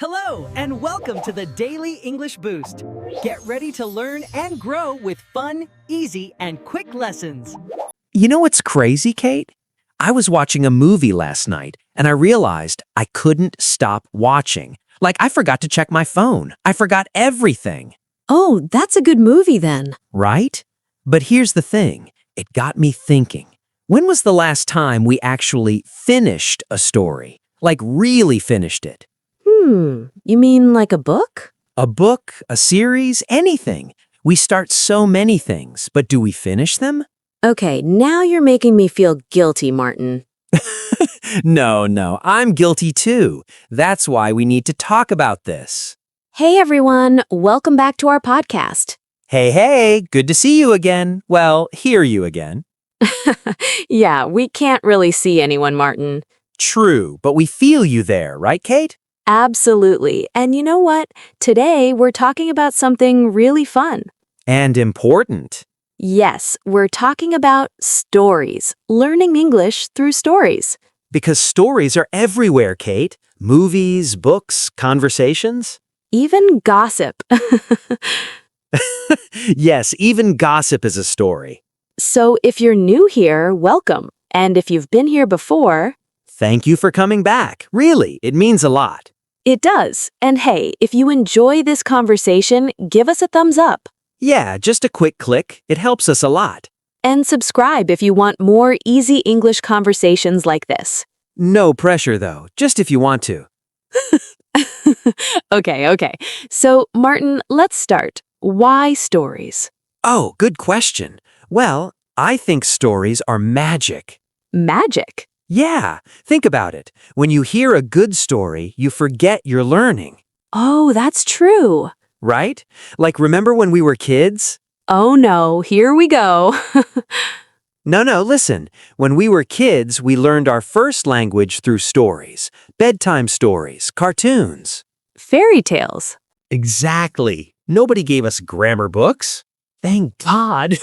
Hello, and welcome to the Daily English Boost. Get ready to learn and grow with fun, easy, and quick lessons. You know what's crazy, Kate? I was watching a movie last night, and I realized I couldn't stop watching. Like, I forgot to check my phone. I forgot everything. Oh, that's a good movie then. Right? But here's the thing. It got me thinking. When was the last time we actually finished a story? Like, really finished it? You mean like a book? A book, a series, anything. We start so many things, but do we finish them? Okay, now you're making me feel guilty, Martin. No, I'm guilty too. That's why we need to talk about this. Hey everyone, welcome back to our podcast. Hey, good to see you again. Well, hear you again. Yeah, we can't really see anyone, Martin. True, but we feel you there, right, Kate? Absolutely. And you know what? Today we're talking about something really fun. And important. Yes, we're talking about stories, learning English through stories. Because stories are everywhere, Kate. Movies, books, conversations. Even gossip. Yes, even gossip is a story. So if you're new here, welcome. And if you've been here before, Thank you for coming back. Really, it means a lot. it does. And hey, if you enjoy this conversation, give us a thumbs up. Yeah, just a quick click. It helps us a lot. And subscribe if you want more easy English conversations like this. No pressure, though, just if you want to. Okay. So, Martin, let's start. Why stories? Oh, good question. Well, I think stories are magic. Magic. Yeah, think about it. When you hear a good story, you forget you're learning, Oh, that's true. right? Like, remember when we were kids? Oh no, here we go. No, listen. When we were kids, we learned our first language through stories, bedtime stories, cartoons. Fairy tales. Exactly. Nobody gave us grammar books. Thank God.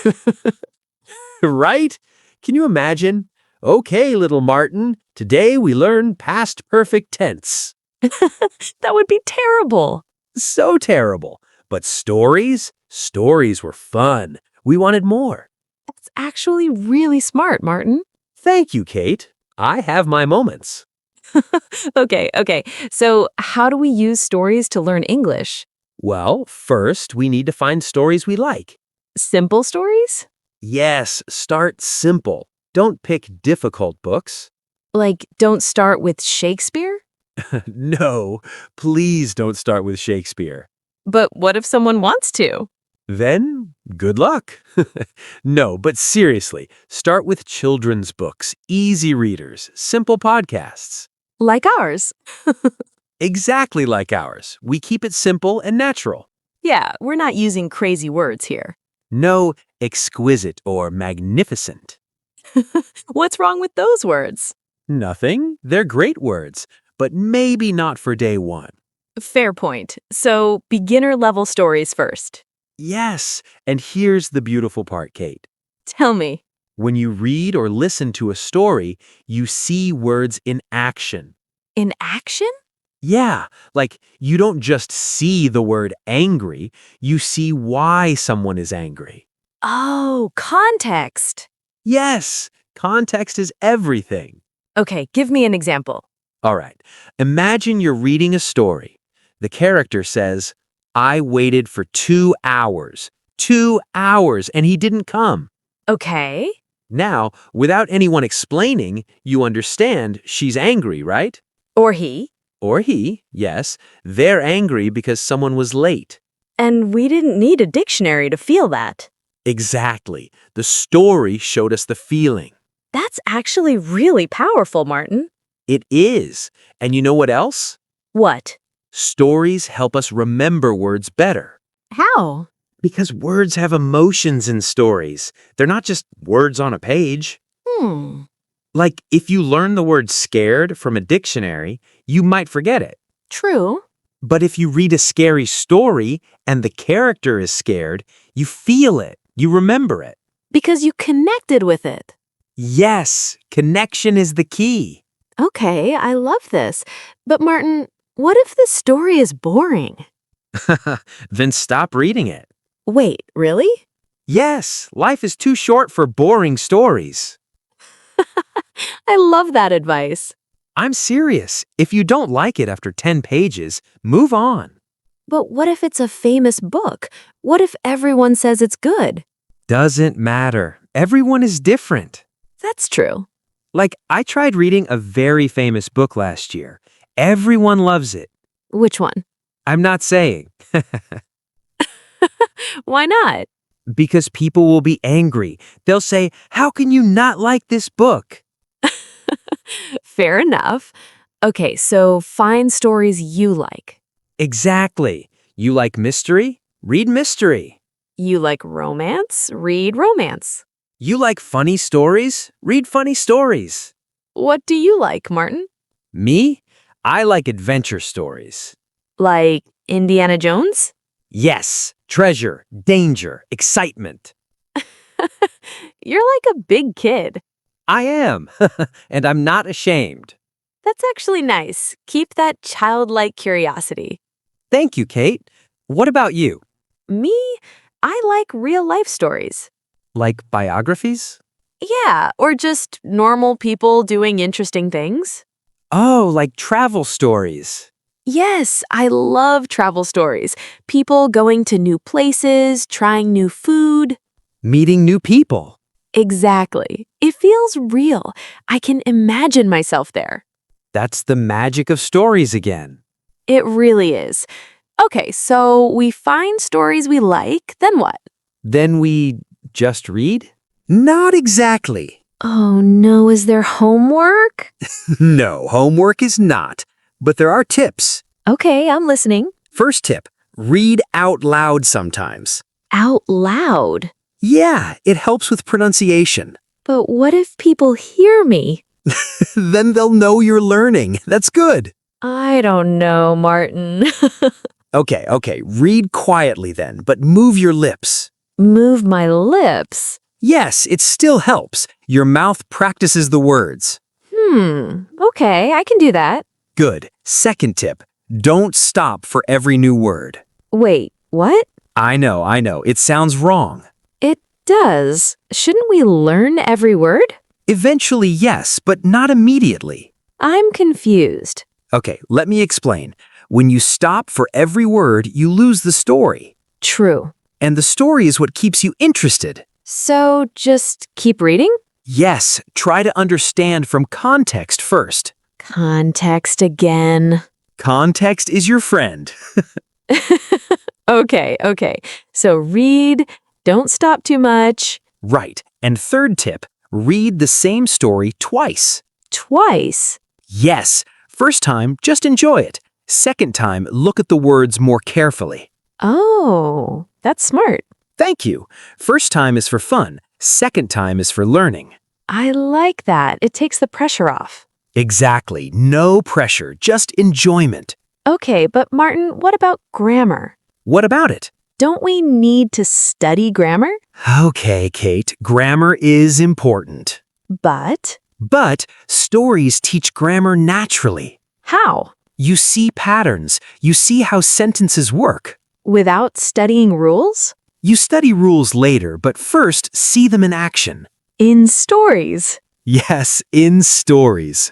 Right? Can you imagine? Okay, little Martin, today we learn past perfect tense. That would be terrible. So terrible. But stories? Stories were fun. We wanted more. That's actually really smart, Martin. Thank you, Kate. I have my moments. Okay. So, how do we use stories to learn English? Well, first, we need to find stories we like. Simple stories? Yes, start simple. Don't pick difficult books. Like, don't start with Shakespeare? No, please don't start with Shakespeare. But what if someone wants to? Then, good luck. No, but seriously, start with children's books, easy readers, simple podcasts. Like ours. Exactly like ours. We keep it simple and natural. Yeah, we're not using crazy words here. No exquisite or magnificent. What's wrong with those words? Nothing. They're great words, but maybe not for day one. Fair point. So, beginner level stories first. Yes, and here's the beautiful part, Kate. Tell me. When you read or listen to a story, you see words in action. In action? Yeah, like you don't just see the word angry, you see why someone is angry. Oh, context. Yes, context is everything. Okay, give me an example. All right, imagine you're reading a story. The character says, I waited for 2 hours. 2 hours, and he didn't come. Okay. Now, without anyone explaining, you understand she's angry, right? Or he. Or he, yes. They're angry because someone was late. And we didn't need a dictionary to feel that. Exactly. The story showed us the feeling. That's actually really powerful, Martin. It is. And you know what else? What? Stories help us remember words better. How? Because words have emotions in stories. They're not just words on a page. Like, if you learn the word scared from a dictionary, you might forget it. True. But if you read a scary story and the character is scared, you feel it. You remember it. Because you connected with it. Yes, connection is the key. Okay, I love this. But Martin, What if the story is boring? Then stop reading it. Wait, really? Yes, life is too short for boring stories. I love that advice. I'm serious. If you don't like it after 10 pages, move on. But what if it's a famous book? What if everyone says it's good? Doesn't matter. Everyone is different. That's true. Like, I tried reading a very famous book last year. Everyone loves it. Which one? I'm not saying. Why not? Because people will be angry. They'll say, "How can you not like this book?" Fair enough. Okay, so find stories you like. Exactly. You like mystery? Read mystery. You like romance? Read romance. You like funny stories? Read funny stories. What do you like, Martin? Me? I like adventure stories. Like Indiana Jones? Yes, treasure, danger, excitement. You're like a big kid. I am, and I'm not ashamed. That's actually nice. Keep that childlike curiosity. Thank you, Kate. What about you? Me? I like real life stories. Like biographies? Yeah, or just normal people doing interesting things. Oh, like travel stories. Yes, I love travel stories. People going to new places, trying new food. Meeting new people. Exactly. It feels real. I can imagine myself there. That's the magic of stories again. It really is. Okay, so we find stories we like, then what? Then we just read? Not exactly. Oh no, is there homework? No, homework is not. But there are tips. Okay, I'm listening. First tip, read out loud sometimes. Out loud. Yeah, it helps with pronunciation. But what if people hear me? Then they'll know you're learning. That's good. I don't know, Martin. Okay, read quietly then, but move your lips. Move my lips. Yes, it still helps. Your mouth practices the words. Okay, I can do that. Good. Second tip, don't stop for every new word. Wait, what? I know, it sounds wrong. It does. Shouldn't we learn every word? Eventually, yes, but not immediately. I'm confused. Okay, let me explain. When you stop for every word, you lose the story. True. And the story is what keeps you interested. So just keep reading? Yes, try to understand from context first. Context again. Context is your friend. Okay. So read, don't stop too much. Right. And third tip, read the same story twice. Twice. Yes. First time, just enjoy it. Second time, look at the words more carefully. Oh, that's smart. Thank you. First time is for fun. Second time is for learning. I like that. It takes the pressure off. Exactly. No pressure, just enjoyment. Okay, but Martin, what about grammar? What about it? Don't we need to study grammar? Okay, Kate, grammar is important. But But stories teach grammar naturally. how? You see patterns. You see how sentences work. Without studying rules? You study rules later, but first see them in action. In stories. Yes, in stories.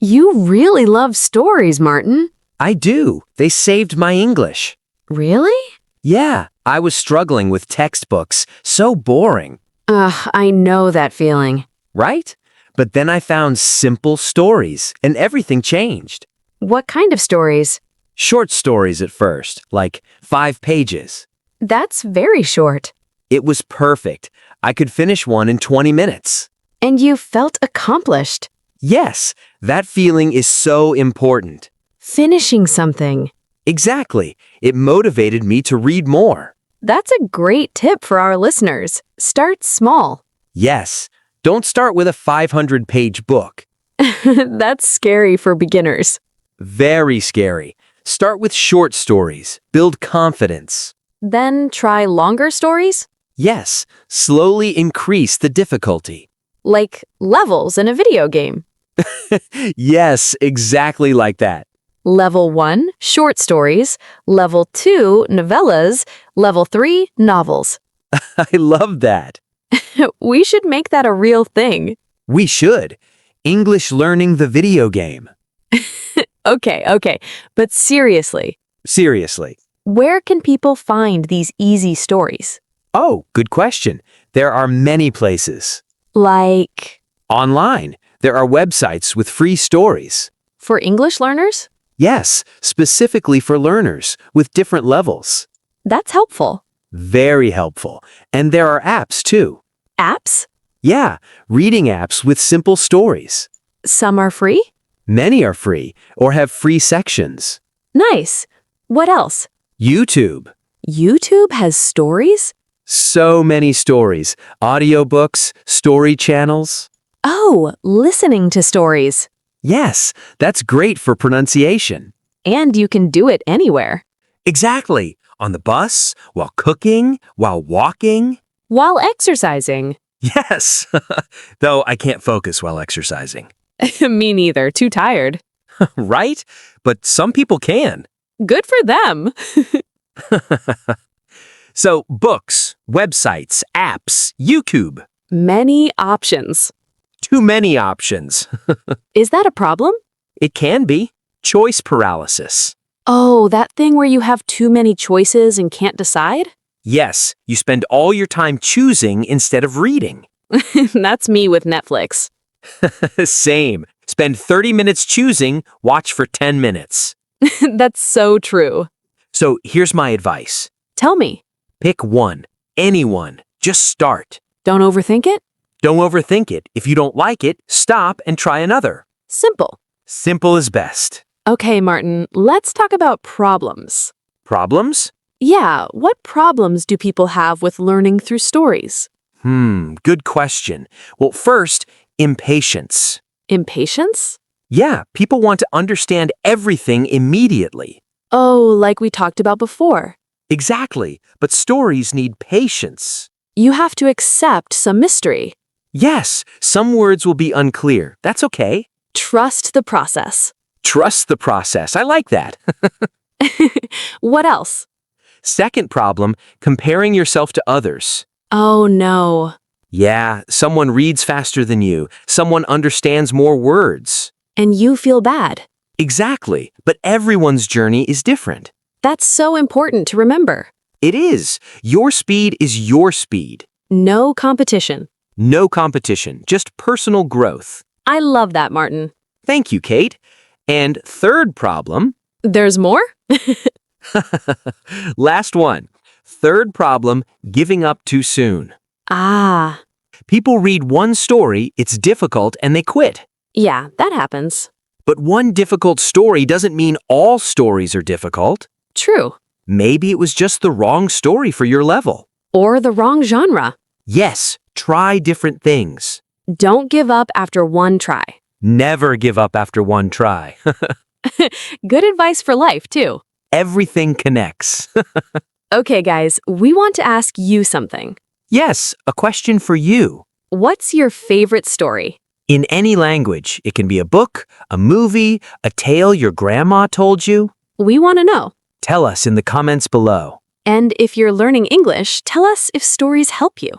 You really love stories, Martin. I do. They saved my English. Really? Yeah, I was struggling with textbooks. So boring, I know that feeling. right? But then I found simple stories, and everything changed. What kind of stories? Short stories at first, like 5 pages. That's very short. It was perfect. I could finish one in 20 minutes. And you felt accomplished. Yes, that feeling is so important. Finishing something. Exactly. It motivated me to read more. That's a great tip for our listeners. Start small. Yes, don't start with a 500-page book. That's scary for beginners. Very scary. Start with short stories. Build confidence. Then try longer stories, Yes, slowly increase the difficulty. like levels in a video game. Yes, exactly like that. Level 1, short stories. Level 2, novellas. Level 3, novels. I love that. We should make that a real thing. We should. English learning the video game. Okay. But seriously, Seriously. where can people find these easy stories? Oh, good question. There are many places. Like, Online, there are websites with free stories. for English learners? Yes, specifically for learners with different levels. That's helpful. Very helpful. And there are apps too. Apps? Yeah, reading apps with simple stories. Some are free? Many are free or have free sections. Nice. What else? YouTube. YouTube has stories? So many stories. Audiobooks, story channels. Oh, listening to stories. Yes, that's great for pronunciation. And you can do it anywhere. Exactly. On the bus, while cooking, while walking. While exercising. Yes. Though I can't focus while exercising. Me neither. Too tired. Right? But some people can. Good for them. So, books, websites, apps, YouTube. Many options. Too many options. Is that a problem? It can be. Choice paralysis. Oh, that thing where you have too many choices and can't decide? Yes, you spend all your time choosing instead of reading. That's me with Netflix. Same. Spend 30 minutes choosing, watch for 10 minutes. That's so true. So here's my advice. Tell me, Pick one. Anyone. Just start. don't overthink it? Don't overthink it. If you don't like it, stop and try another. Simple. Simple is best. Okay, Martin, let's talk about problems. Problems? Yeah, what problems do people have with learning through stories? Good question. Well, first, impatience. Impatience? Yeah, people want to understand everything immediately. Oh, like we talked about before. Exactly, but stories need patience. You have to accept some mystery. Yes, some words will be unclear. That's okay. Trust the process. Trust the process. I like that. What else? Second problem, comparing yourself to others. Oh, no. Yeah, someone reads faster than you. Someone understands more words. And you feel bad. Exactly, but everyone's journey is different. That's so important to remember. It is. Your speed is your speed. No competition. No competition, just personal growth. I love that, Martin. Thank you, Kate. And third problem, There's more? last one. Third problem, giving up too soon. Ah, People read one story, it's difficult, and they quit. yeah, that happens. But one difficult story doesn't mean all stories are difficult. True. Maybe it was just the wrong story for your level. Or the wrong genre. Yes, try different things. Don't give up after one try. Never give up after one try. Good advice for life, too. Everything connects. Okay, guys, we want to ask you something. Yes, a question for you. What's your favorite story? In any language, it can be a book, a movie, a tale your grandma told you. We want to know. Tell us in the comments below. And if you're learning English, tell us if stories help you.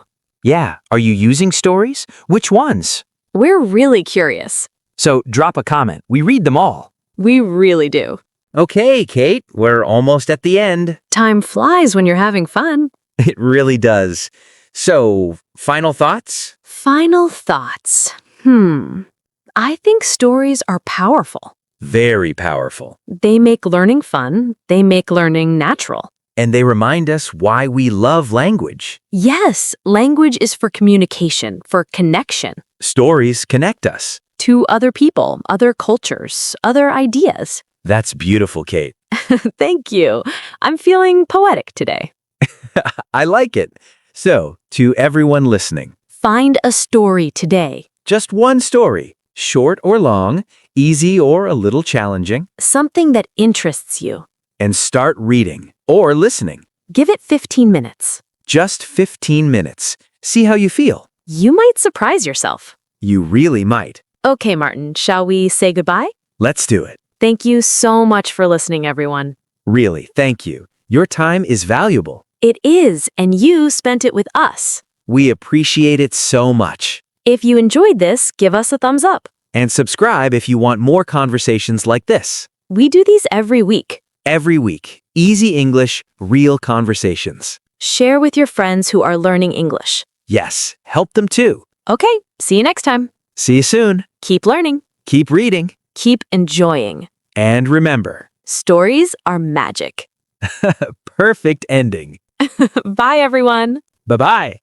Yeah, are you using stories? Which ones? We're really curious. So drop a comment. We read them all. We really do. Okay, Kate, we're almost at the end. Time flies when you're having fun. It really does. So, final thoughts? Final thoughts. I think stories are powerful. Very powerful. They make learning fun. They make learning natural. And they remind us why we love language. Yes, language is for communication, for connection Stories connect us. to other people, other cultures, other ideas. That's beautiful, Kate. Thank you. I'm feeling poetic today. I like it. So, to everyone listening, Find a story today. just one story, short or long, easy or a little challenging, Something that interests you. and start reading or listening. Give it 15 minutes. Just 15 minutes. See how you feel. You might surprise yourself. You really might. Okay, Martin, shall we say goodbye? Let's do it. Thank you so much for listening, everyone. Really, thank you. Your time is valuable. It is, and you spent it with us. We appreciate it so much. If you enjoyed this, give us a thumbs up. And subscribe if you want more conversations like this. We do these every week. Every week, easy English, real conversations. Share with your friends who are learning English. Yes, help them too. Okay, see you next time. See you soon. Keep learning. Keep reading. Keep enjoying. And remember, Stories are magic. perfect ending. Bye, everyone. Bye-bye.